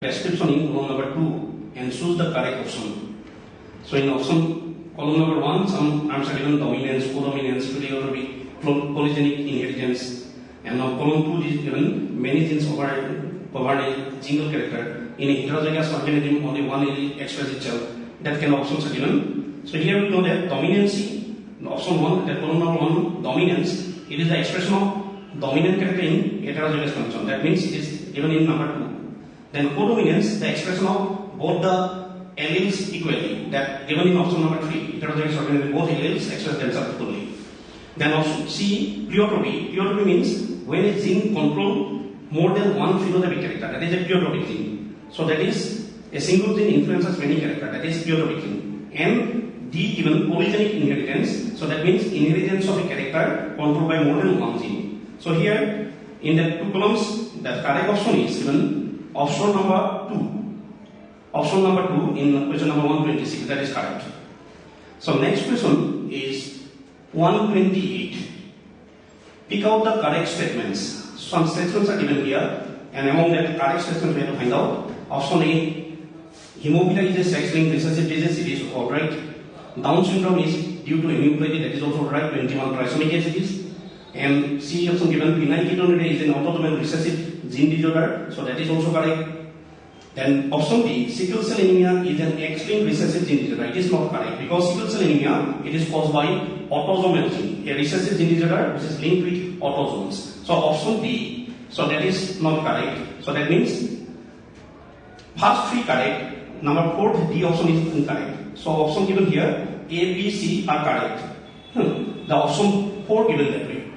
description in column number 2 and choose the correct option. So in option column number 1, some arms are given dominance, codominance, polygenic inheritance, and now column 2 is given many genes covered a single character. In a heterozygous organism, only one allele expresses itself. That kind of options are given. So here we know that dominancy, option 1, that column number 1, dominance, it is the expression of dominant character in heterozygous condition. That means it is given in number 2. Then codominance, the expression of both the alleles equally, that given in option number 3, heterozygous organism, both alleles express themselves equally. Then option C, pleiotromy. Pleiotromy means when a gene controls more than one phenotypic character, that is a pleiotropic gene. So that is a single gene influences many characters, that is pleiotropic gene. And D given polygenic inheritance, so that means inheritance of a character controlled by more than one gene. So here in the two columns, the correct option is given option number 2. Option number 2 in question number 126, that is correct. So next question is 128. Pick out the correct statements. Some statements are given here, and among the correct statements we have to find out. Option A, hemophilia is a sex-linked recessive disease, it is alright. Down syndrome is due to aneuploidy, that is also right, 21 trisomic it is. And C option given, phenylketonuria is an autosomal recessive gene disorder, so that is also correct. Then option B, sickle cell anemia is an X-linked recessive gene disorder. It is not correct because sickle cell anemia, it is caused by autosomal gene, a recessive gene disorder which is linked with autosomes. So option B, so that is not correct. So that means first 3 correct, number 4th D option is incorrect. So option given here A, B, C are correct. The option 4 given that way.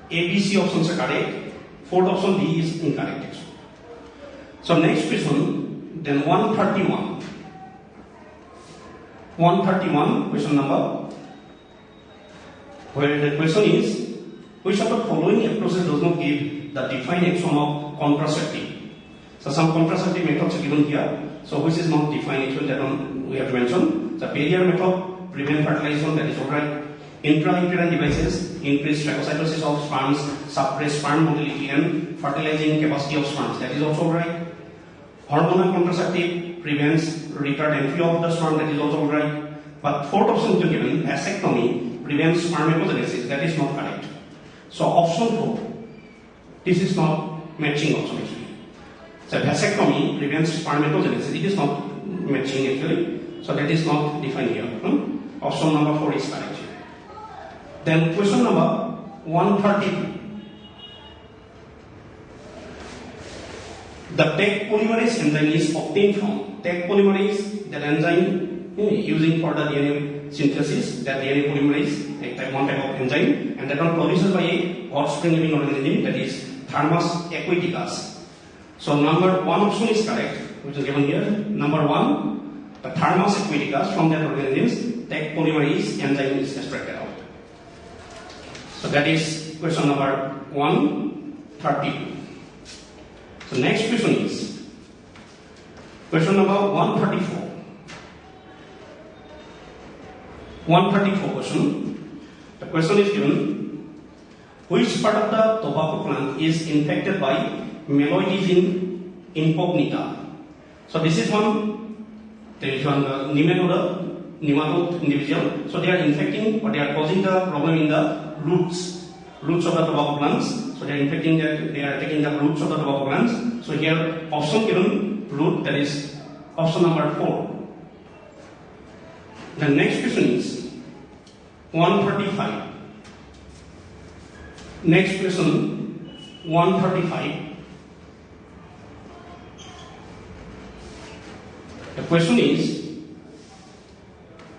A, B, C options are correct. 4th option D is incorrect. So next question, then 131. 131 question number, where the question is, which of the following approaches does not give the defined action of contraceptive? So some contraceptive methods are given here. So which is not defined actually, that one we have to mention. The barrier method, prevent fertilization, that is alright. Intrauterine devices, increase phagocytosis of sperms, suppress sperm motility and fertilizing capacity of sperms, that is also right. Hormonal contraceptive prevents retard entry of the sperm, that is also right. But 4th option is given, vasectomy prevents spermatogenesis, that is not correct. So option 4, this is not matching option actually. So vasectomy prevents spermatogenesis, it is not matching actually. So that is not defined here. Option number 4 is correct. Then question number 132. The Taq polymerase enzyme is obtained from Taq polymerase, that enzyme using for the DNA synthesis, that DNA polymerase, one type of enzyme, and that one produced by a hot spring living organism, that is Thermus aquaticus. So number 1 option is correct, which is given here. Number 1, the Thermus aquaticus, from that organism, Taq polymerase enzyme is extracted out. So that is question number 132. So next question is question number 134. 134 question. The question is given, which part of the tobacco plant is infected by Meloides incognita? So this is one, there is one nematode individual. So they are infecting, or they are causing the problem in the roots of the tobacco plants. So they are infecting that, they are attacking the roots of the tobacco plants. So here option given root, that is option number 4. The next question is 135. Next question 135. The question is,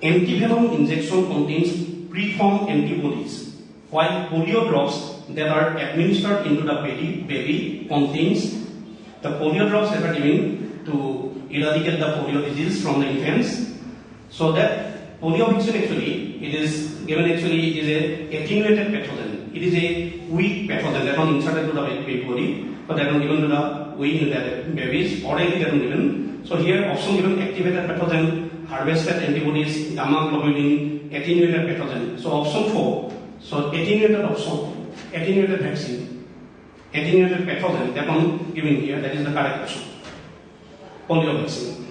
antivenom injection contains preformed antibodies, while polio drops that are administered into the baby contains the polio drops that are given to eradicate the polio disease from the infants. So that polio vaccine actually, it is given actually, it is a attenuated pathogen. It is a weak pathogen that one inserted to the baby body, but that one given to the weak babies, orally that one given. So here option given, activated pathogen, harvested antibodies, gamma globulin, attenuated pathogen. So option 4. So attenuated option, attenuated vaccine, attenuated pathogen, that one given here, that is the correct option. polio vaccine.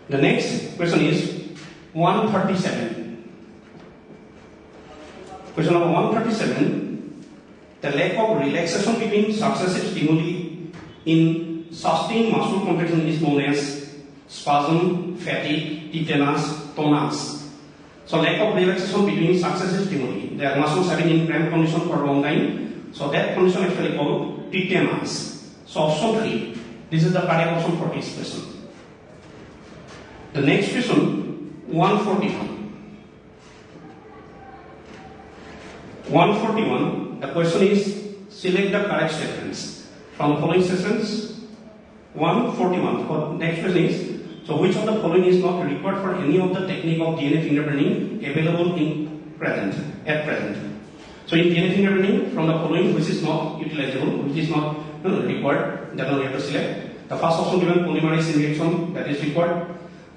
The next question is 137. Question number 137. The lack of relaxation between successive stimuli in sustained muscle contraction is known as spasm, fatigue, tetanus, tonus. So lack of relaxation between successive stimuli. The muscles have been in cramped condition for a long time. So that condition is actually called tetanus. So option 3. This is the correct option for this question. The next question, 141. 141. The question is select the correct statements from the following statements. 141. For next question is, so which of the following is not required for any of the technique of DNA fingerprinting available at present? So in DNA fingerprinting, from the following, which is not utilizable, which is not required, that one we have to select. The first option given, polymerase reaction, that is required.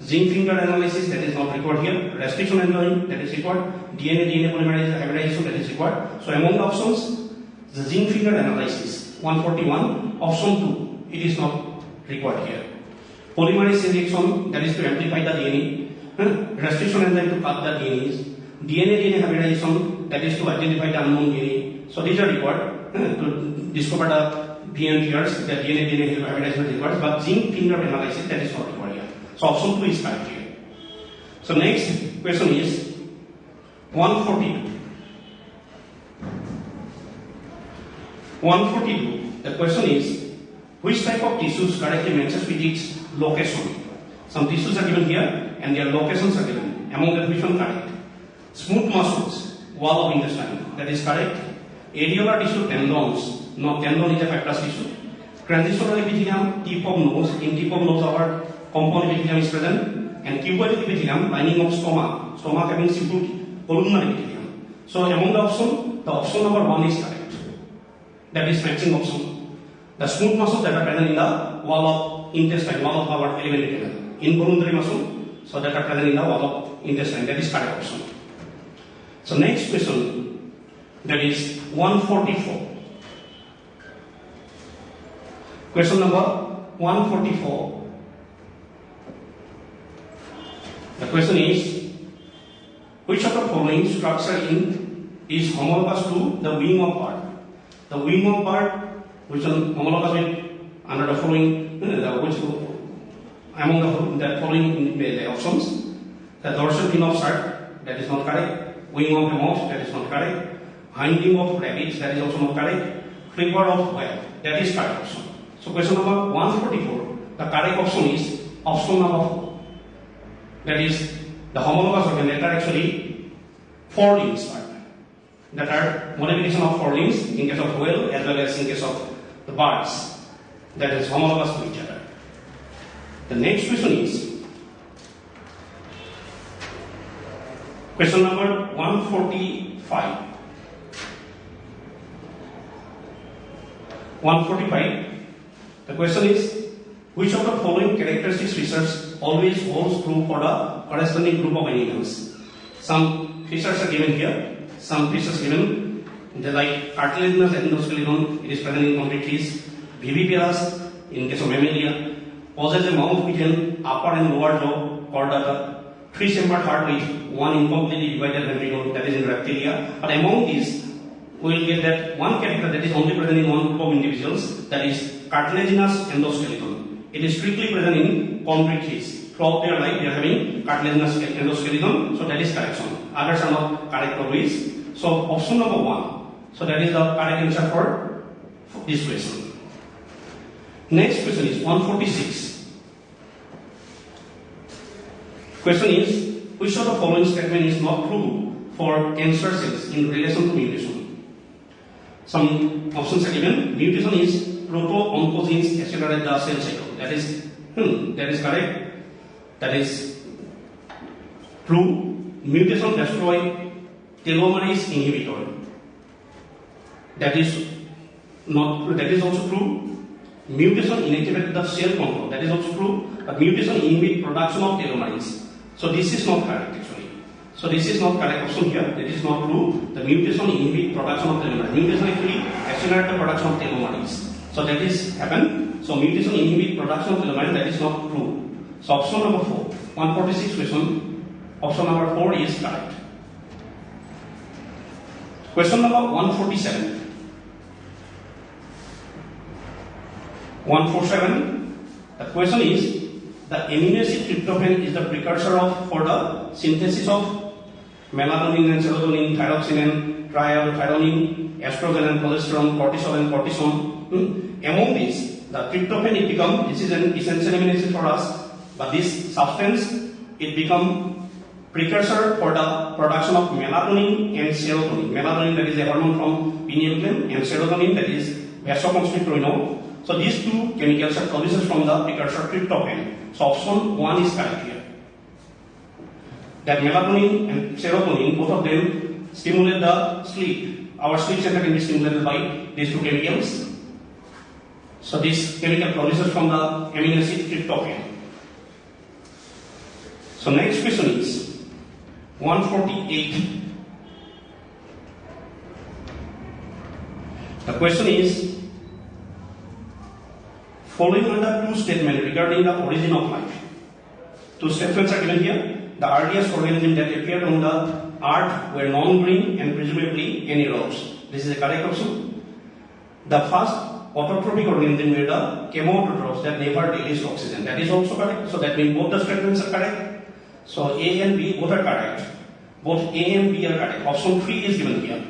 Zinc finger analysis, that is not required here. Restriction enzyme, that is required. DNA polymerase hybridization, that is required. So among the options, the zinc finger analysis, 141, option 2, it is not required here. Polymerase reaction, that is to amplify the DNA. Restriction enzyme to cut the DNAs. DNA hybridization, that is to identify the unknown DNA. So these are required to discover the VNTRs, the DNA hybridization is required, but zinc finger analysis, that is not required here. So option 2 is correct here. So next question is 142. 142. The question is, which type of tissues correctly matches with its location? Some tissues are given here and their locations are given. Among that, which one correct? Smooth muscles, wall of intestine, that is correct. Areolar tissue, tendons, no, tendon is a fibrous tissue. Transitional epithelium, tip of nose, in tip of nose our compound epithelium is present, and cuboid epithelium, lining of stomach having simple columnar epithelium. So among the option number 1 is correct. That is matching option. The smooth muscles that are present in the wall of intestine, wall of our alimentary canal, involuntary muscle, so that are present in the wall of intestine, that is correct option. So next question, that is 144. Question number 144. The question is, which of the following structure is homologous to the wing of bird? The wing of bird, which is homologous with under the following, among the following the options, the dorsal fin of shark, that is not correct. Wing of a mouse, that is not correct. Hind wing of rabbits, that is also not correct. Flipper of whale, that is correct option. So question number 144, the correct option is option number 4. That is the homologous organ that are actually 4 limbs part. That are modification of 4 limbs in case of whale as well as in case of the birds. That is homologous to each other. The next question is question number 145. 145. The question is, which of the following characteristics features always holds true for the corresponding group of animals? Some features are given here. Some features given, like cartilaginous endoskeleton, it is present in concrete trees. Viviparous, in case of mammalia, possesses a mouth with an upper and lower jaw, chordata. 3-chambered heart with 1 incompletely divided ventricle, that is in reptilia. But among these, we will get that one character that is only present in one group of individuals, that is cartilaginous endoskeleton. It is strictly present in concrete trees. Throughout their life, they are having cartilaginous endoskeleton, so that is correction. Others are not correct always. So option number 1. So that is the correct answer for this question. Next question is 146. Question is, which of the following statement is not true for cancer cells in relation to mutation? Some options are given. Mutation is proto-oncogenes accelerate the cell cycle. That is correct. That is true. Mutation destroy telomerase inhibitor. That is not. That is also true. Mutation inactivate the cell control. That is also true. But mutation inhibit production of telomerase. So this is not correct actually. So this is not correct option here. That is not true. The mutation inhibit production of telomerase. Mutation actually accelerate the production of telomerase. So that is happen. So mutation inhibit production of filament, that is not true. So option number 4, 146 question, option number 4 is correct. Question number 147. 147. The question is, the amino acid tryptophan is the precursor for the synthesis of melatonin and serotonin, thyroxine and triiodothyronine, estrogen and progesterone, cortisol and cortisone. Among these, the tryptophan this is an essential amino acid for us, but this substance it become precursor for the production of melatonin and serotonin. Melatonin, that is a hormone from pineal gland, and serotonin, that is vasoconstrictor, we know. So these two chemicals are produced from the precursor tryptophan. So option 1 is correct here. That melatonin and serotonin, both of them stimulate the sleep. Our sleep center can be stimulated by these two chemicals. So this chemical produces from the amino acid tryptophan. So next question is 148. The question is, following are the two statements regarding the origin of life. Two statements are given here. The earliest organism that appeared on the earth were non-green and presumably anaerobes. This is the correct option. The first autotrophic organism were the chemoautotrophs that never released oxygen. That is also correct. So that means both the statements are correct. So A and B both are correct. Both A and B are correct. Option 3 is given here.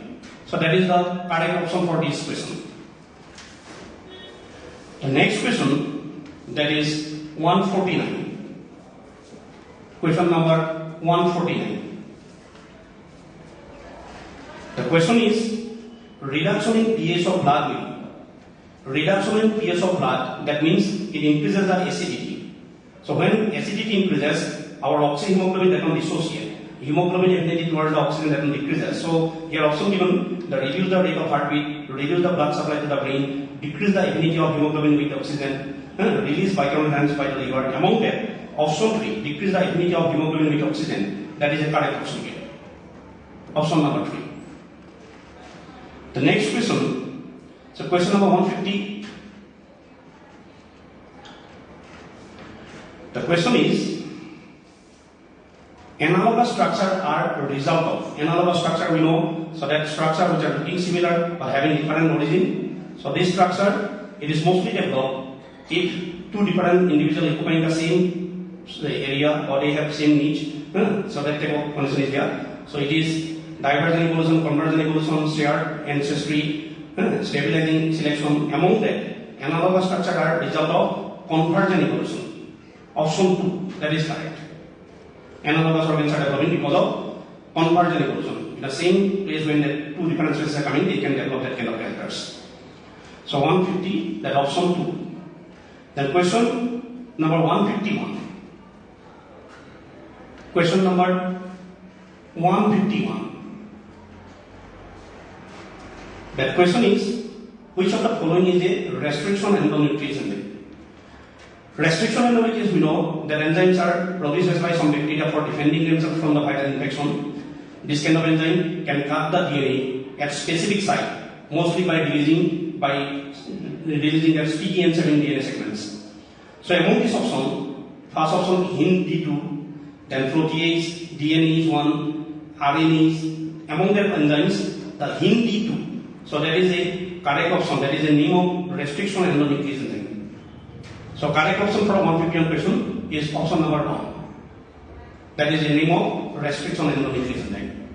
So that is the correct option for this question. The next question, that is 149. Question number 149. The question is, reduction in pH of blood. Reduction in pH of blood, that means it increases the acidity. So when acidity increases, our oxyhemoglobin that will dissociate. Hemoglobin affinity towards the oxygen that will decreases. So here option given, the reduce the rate of heartbeat, reduce the blood supply to the brain, decrease the affinity of hemoglobin with oxygen, release bicarbonate ions by the liver. Among them, option 3, decrease the affinity of hemoglobin with oxygen. That is a correct option here. Option number 3. The next question, so question number 150. The question is, analogous structure are a result of. Analogous structure we know, so that structure which are looking similar but having different origin. So this structure, it is mostly developed if two different individuals occupying the same area or they have same niche. So that type of condition is there. So it is divergent evolution, convergent evolution, shared ancestry, stabilizing selection. Among that, analogous structure are result of convergent evolution. Option 2, that is correct. Analogous organs are developing because of convergent evolution. In the same place when the two different species are coming, they can develop that kind of characters. So 150, that option 2. Then question number 151. Question number 151. That question is, which of the following is a restriction endonuclease? Restriction endonuclease, we know that enzymes are produced by some bacteria for defending themselves from the viral infection. This kind of enzyme can cut the DNA at specific site, mostly by releasing their sticky and 7 DNA segments. So among this option, first option HIN D2, then protease, DNA is 1, RNA is, among their enzymes, the HIN D2. So that is a correct option, that is a name of restriction endonuclease enzyme. So correct option for 151 question is option number 1. That is a name of restriction endonuclease enzyme.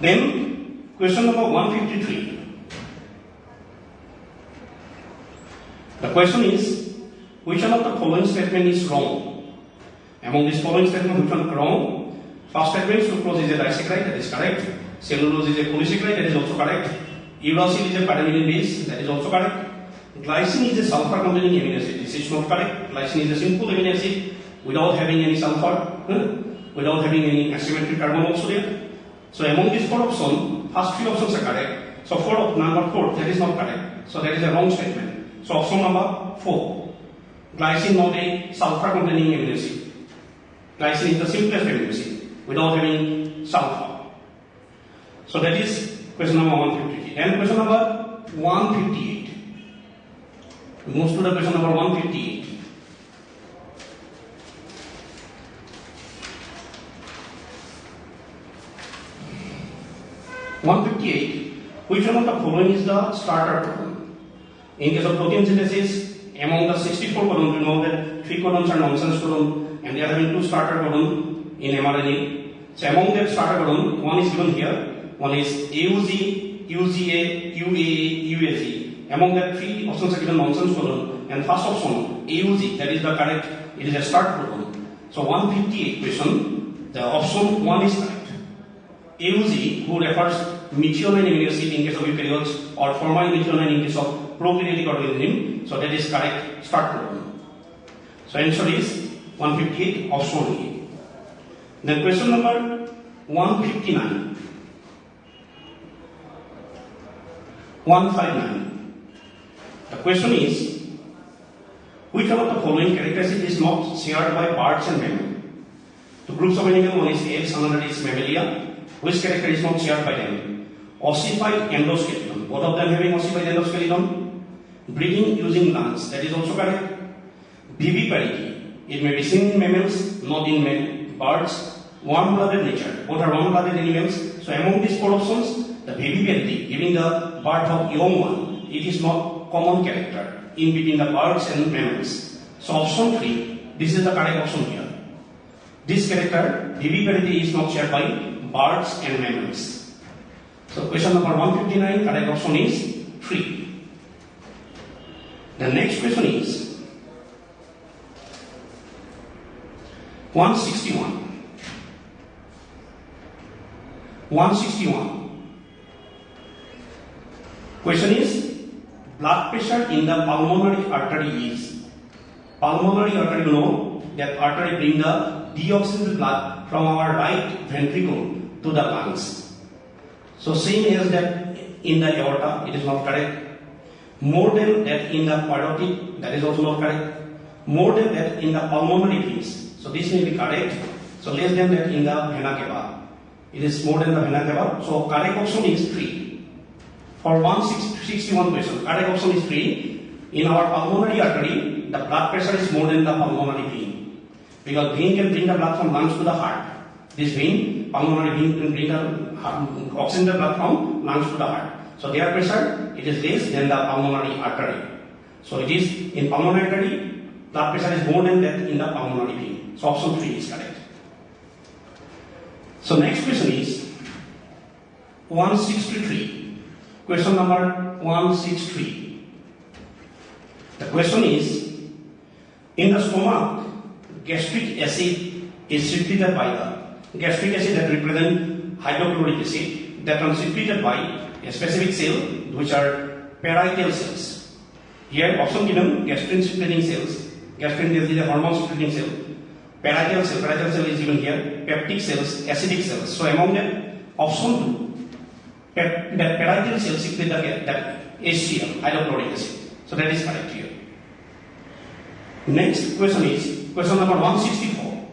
Then question number 153. The question is, which one of the following statement is wrong? Among these following statements, which one is wrong? First statement, sucrose is a disaccharide, that is correct. Cellulose is a polysaccharide, that is also correct. Uracil is a pyrimidine base, that is also correct. Glycine is a sulfur containing amino acid, this is not correct. Glycine is a simple amino acid without having any sulfur, without having any asymmetric carbon also there. So among these 4 options, first 3 options are correct. So number 4, that is not correct. So that is a wrong statement. So option number 4, glycine not a sulfur containing amino acid. Glycine is the simplest amino acid without having sulfur. So that is question number 153. And question number 158. We move to the question number 158. Which one of the following is the starter codon? In case of protein synthesis, among the 64 codons, we know that 3 codons are nonsense codon and they are having 2 starter codon in mRNA. So among that starter codon, one is given here. One is AUG, UGA, UAA, UAG. Among that 3 options are given nonsense codon, and first option AUG, that is the correct. It is a start codon. So 158 question, the option 1 is correct. AUG, who refers methionine amino acid in case of eukaryotes or formal methionine in case of prokaryotic organism. So that is correct start codon. So answer is 158 option A. Then question number 159. 159. The question is, which one of the following characteristics is not shared by birds and mammals? The groups of animals, one is apes, another is mammalia. Which character is not shared by them? Ossified endoskeleton. Both of them having ossified endoskeleton. Breathing using lungs. That is also correct. Viviparity. It may be seen in mammals, not in birds. Warm-blooded nature. Both are warm-blooded animals. So among these 4 options, the viviparity, giving the birth of young one, it is not common character in between the birds and mammals. So option 3, this is the correct option here. This character, viviparity, is not shared by birds and mammals. So question number 159, correct option is 3. The next question is 161. 161. Question is, blood pressure in the pulmonary artery is. Pulmonary artery, you know that artery bring the deoxygenated blood from our right ventricle to the lungs. So same as that in the aorta, it is not correct. More than that in the parotid, that is also not correct. More than that in the pulmonary veins. So this may be correct. So less than that in the vena cava. It is more than the vena cava. So correct option is 3. For 161 question, correct option is 3. In our pulmonary artery, the blood pressure is more than the pulmonary vein. Because vein can bring the blood from lungs to the heart. This vein, pulmonary vein, can bring the oxygen blood from lungs to the heart. So their pressure, it is less than the pulmonary artery. So it is in pulmonary artery, blood pressure is more than that in the pulmonary vein. So option 3 is correct. So next question is 163. Question number 163. The question is, in the stomach, gastric acid is secreted by the gastric acid that represent hydrochloric acid that are secreted by a specific cell which are parietal cells. Here option given, gastrin secreting cells. Gastrin is a hormone secreting cell. Parietal cell is given here, peptic cells, acidic cells. So among them, option 2, that parietal cells secrete that HCl, hydrochloric acid. So that is correct here. Next question is question number 164.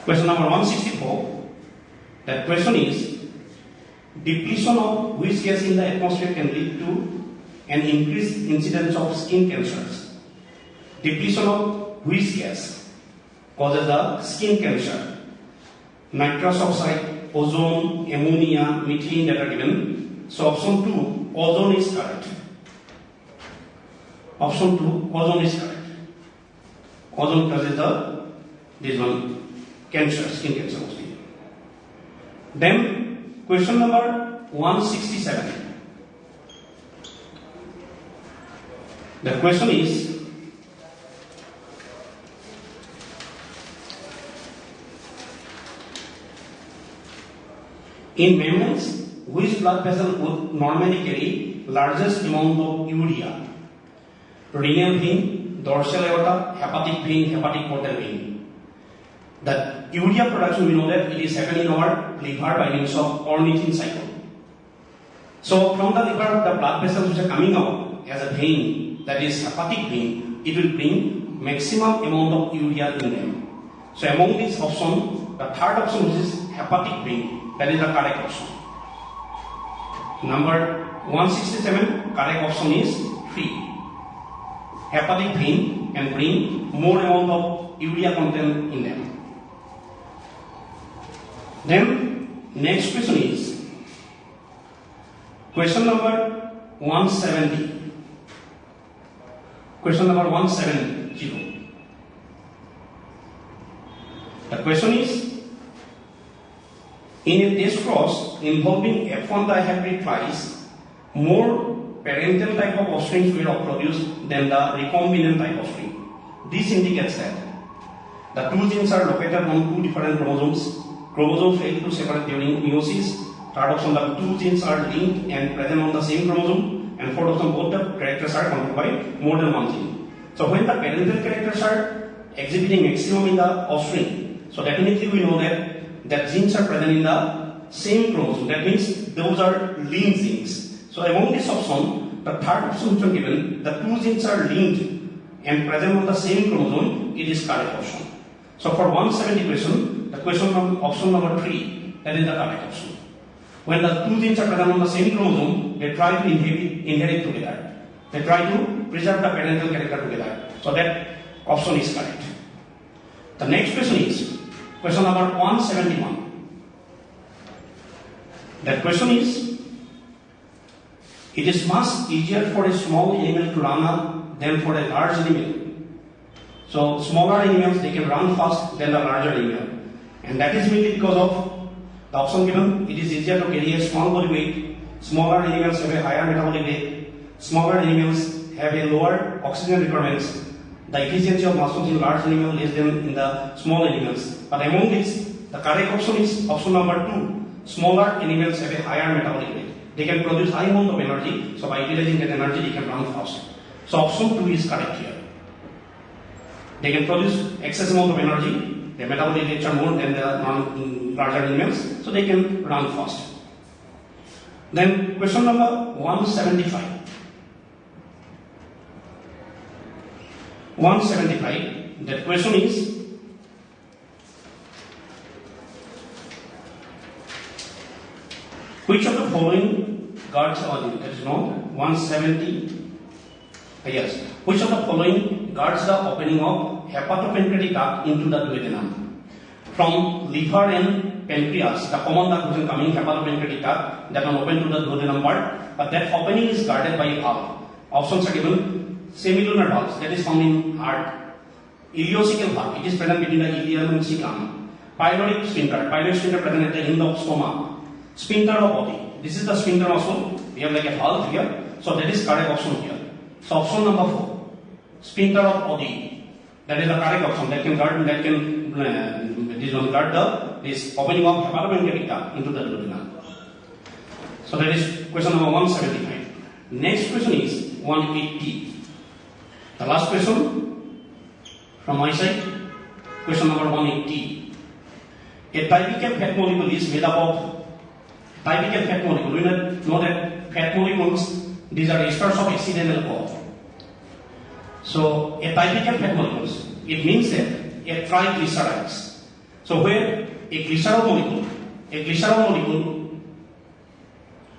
Question number 164. That question is, depletion of which gas in the atmosphere can lead to an increased incidence of skin cancers? Depletion of which gas causes the skin cancer? Nitrous oxide, ozone, ammonia, methane that are given. So option 2, ozone is correct. Option 2, ozone is correct. Ozone causes this one, cancer, skin cancer mostly. Then question number 167. The question is, in mammals, which blood vessel would normally carry largest amount of urea? Renal vein, dorsal aorta, hepatic vein, hepatic portal vein. The urea production, we know that it is happening in our liver by means of ornithine cycle. So from the liver, the blood vessels which are coming out as a vein, that is hepatic vein, it will bring maximum amount of urea in them. So among these options, the third option, which is hepatic vein, that is the correct option. Number 167, correct option is 3. Hepatic vein can bring more amount of urea content in them. Then next question is question number 170. Question number 170. The question is, in a test cross involving F1 dihybrid flies, more parental type of offspring were produced than the recombinant type offspring. This indicates that the two genes are located on two different chromosomes. Chromosomes fail to separate during meiosis. Third option, the two genes are linked and present on the same chromosome. And fourth option, both the characters are controlled by more than one gene. So when the parental characters are exhibiting maximum in the offspring, so definitely we know that genes are present in the same chromosome. That means those are linked genes. So among this option, the third option which is given, the two genes are linked and present on the same chromosome, it is correct option. So for 170 question, the question from option number 3, that is the correct option. When the two genes are present on the same chromosome, they try to inherit together. They try to preserve the parental character together. So that option is correct. The next question is question number 171. That question is, it is much easier for a small animal to run than for a large animal. So smaller animals, they can run fast than the larger animal. And that is mainly because of the option given. It is easier to carry a small body weight. Smaller animals have a higher metabolic rate. Smaller animals have a lower oxygen requirements. The efficiency of muscles in large animals less than in the small animals. But among these, the correct option is option number 2. Smaller animals have a higher metabolic rate. They can produce high amount of energy, so by utilizing that energy, they can run fast. So option 2 is correct here. They can produce excess amount of energy, their metabolic rates are more than the larger animals, so they can run fast. Then question number 175. 175, that question is, which of the following guards that is known 170, yes, which of the following guards the opening of hepatopancreatic duct into the duodenum? From liver and pancreas, the common duct which is coming hepatopancreatic duct that are open to the duodenum part, but that opening is guarded by a valve. Options are given: semilunar valves, that is found in heart; ileocecal valve, it is present between the ileum and cecum; pyloric sphincter present at the end of stomach; sphincter of body, this is the sphincter also, we have like a valve here, so that is correct option here. So option number 4, sphincter of body, that is the correct option, that can guard this opening of hepatopancreatic duct into the duodenum. So that is question number 175. Next question is 180. The last question from my side, question number 180. A typical fat molecule is made up of typical fat molecule. We know that fat molecules, these are esters of acid and alcohol. So a typical fat molecules, it means that a triglycerides. So where a glycerol molecule,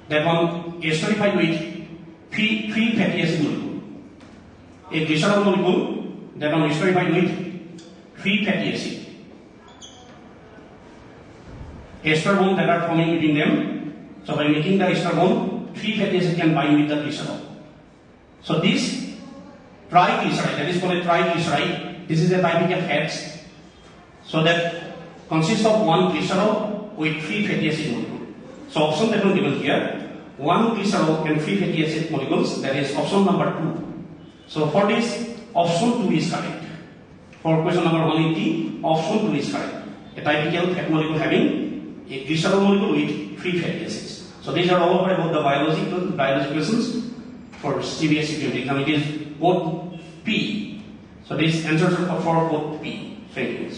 that one esterified with three fatty acid molecule. A glycerol molecule that one esterified with 3 fatty acid. Ester bond that are forming between them. So by making the ester bond, 3 fatty acid can bind with the glycerol. So this triglyceride, that is called a triglyceride, this is a typical fat. So that consists of 1 glycerol with 3 fatty acid molecules. So option that was given here, 1 glycerol and 3 fatty acid molecules, that is option number 2. So for this, option 2 is correct. For question number 180, option 2 is correct. A typical fat molecule having a glycerol molecule with 3 fatty acids. So these are all about the biology questions for CBSE exam. It is both P. So these answers are for both P. Thank you.